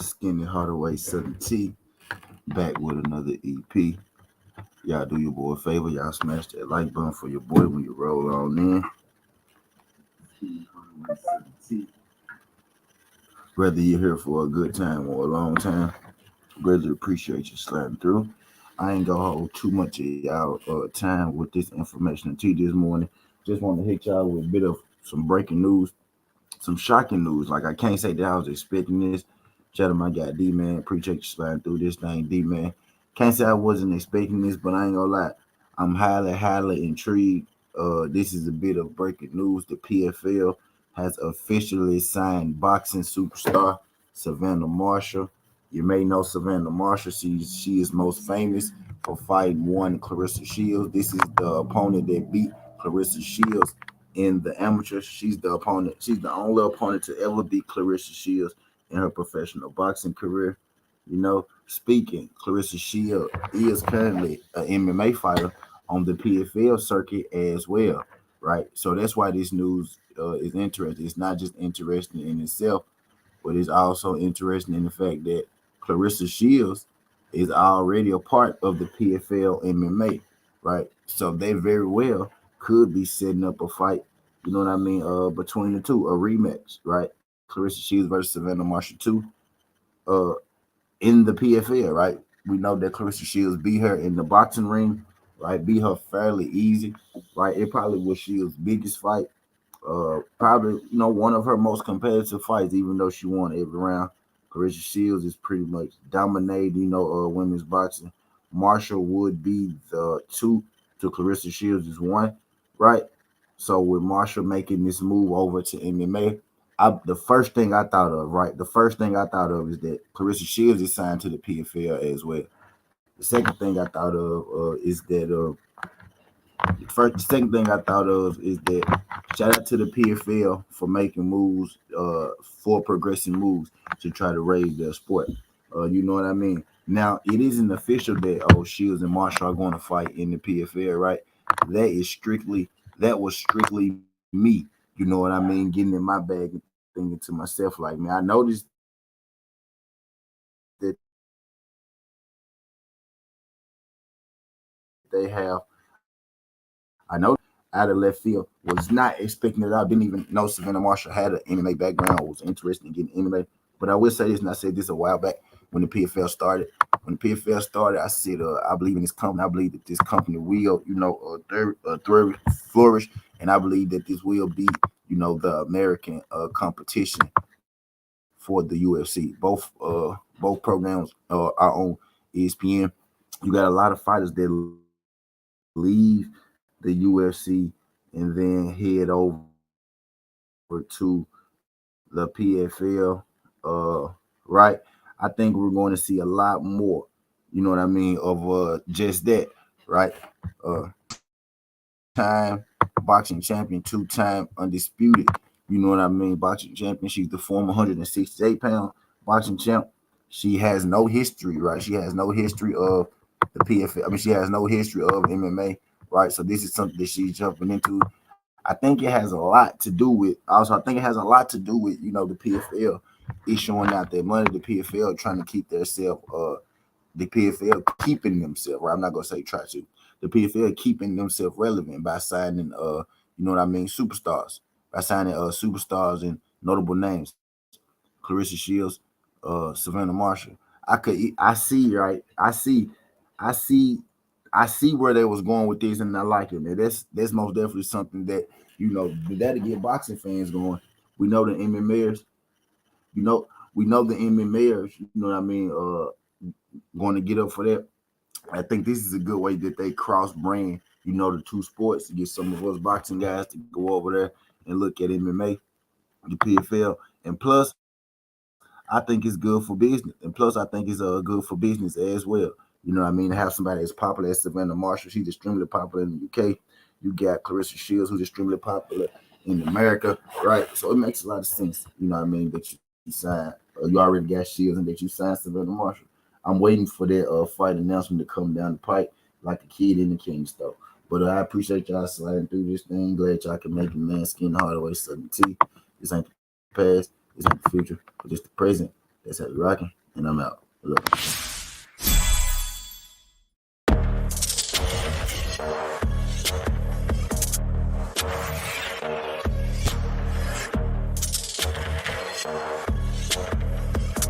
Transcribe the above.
Skinny Hardaway 70 back with another EP. Y'all do your boy a favor. Y'all smash that like button for your boy when you roll on in. Skinny Hardaway 70. Whether you're here for a good time or a long time, greatly appreciate you sliding through. I ain't gonna hold too much of y'all time with this information to you this morning. Just want to hit y'all with a bit of some breaking news, some shocking news. Like I can't say that I was expecting this. Shout out my guy D man. Appreciate you sliding through this thing, D man. Can't say I wasn't expecting this, but I ain't gonna lie. I'm highly intrigued. This is a bit of breaking news. The PFL has officially signed boxing superstar Savannah Marshall. You may know Savannah Marshall. She is most famous for fighting one Clarissa Shields. This is the opponent that beat Clarissa Shields in the amateur. She's the opponent. She's the only opponent to ever beat Clarissa Shields in her professional boxing career. Speaking, Clarissa Shields is currently an MMA fighter on the PFL circuit as well, right? So that's why this news is interesting. It's not just interesting in itself, but it's also interesting in the fact that Clarissa Shields is already a part of the PFL MMA, right? So they very well could be setting up a fight, you know what I mean, between the two, a rematch, right? Clarissa Shields versus Savannah Marshall 2 uh, in the PFL, right? We know that Clarissa Shields beat her in the boxing ring, right? Beat her fairly easy, right? It probably was Shields' biggest fight, probably one of her most competitive fights, even though she won every round. Clarissa Shields is pretty much dominated, women's boxing. Marshall would be the two to Clarissa Shields is one, right? So with Marshall making this move over to MMA, the first thing I thought of, right? The first thing I thought of is that Clarissa Shields is signed to the PFL as well. The second thing I thought of is that the second thing I thought of is that shout out to the PFL for making moves, for progressing moves to try to raise their sport. You know what I mean? Now it isn't official that Shields and Marshall are going to fight in the PFL, right? That was strictly me. You know what I mean? Getting in my bag and thinking to myself, like, man, I noticed that they have. I know out of left field was not expecting it. I didn't even know Savannah Marshall had an MMA background or was interested in getting MMA. But I will say this, and I said this a while back when the PFL started. When the PFL started, I said, I believe in this company. I believe that this company will, flourish, and I believe that this will be, the American competition for the UFC. Both programs are on ESPN. You got a lot of fighters that leave the UFC and then head over to the PFL, right? I think we're going to see a lot more, you know what I mean, of just that, right? Two-time boxing champion, two-time undisputed, you know what I mean, boxing champion. She's the former 168-pound boxing champ. She has no history, right? She has no history of the PFL. I mean, she has no history of MMA, right? So this is something that she's jumping into. I think it has a lot to do with. Also, I think it has a lot to do with the PFL issuing out their money. The PFL trying to keep themselves, the PFL keeping themselves. Right, I'm not gonna say try to. The PFL keeping themselves relevant by signing, you know what I mean, superstars. By signing superstars and notable names. Clarissa Shields, Savannah Marshall. I see, right? I see, I see where they was going with this, and I like it, man. That's most definitely something that that'll get boxing fans going. We know the MMAers, you know, we know the MMAers, you know what I mean, going to get up for that. I think this is a good way that they cross brand, the two sports to get some of us boxing guys to go over there and look at MMA, the PFL, and plus I think it's good for business. And plus, I think it's good for business as well. You know what I mean? To have somebody as popular as Savannah Marshall, she's extremely popular in the UK. You got Clarissa Shields, who's extremely popular in America, right? So it makes a lot of sense, you know what I mean, that you sign, you already got Shields and that you signed Savannah Marshall. I'm waiting for that fight announcement to come down the pipe like a kid in the king store. But I appreciate y'all sliding through this thing. Glad y'all can make it, man. Skin Hardaway 70. This ain't the past. This ain't the future. But just the present. That's how you rocking, and I'm out. Look.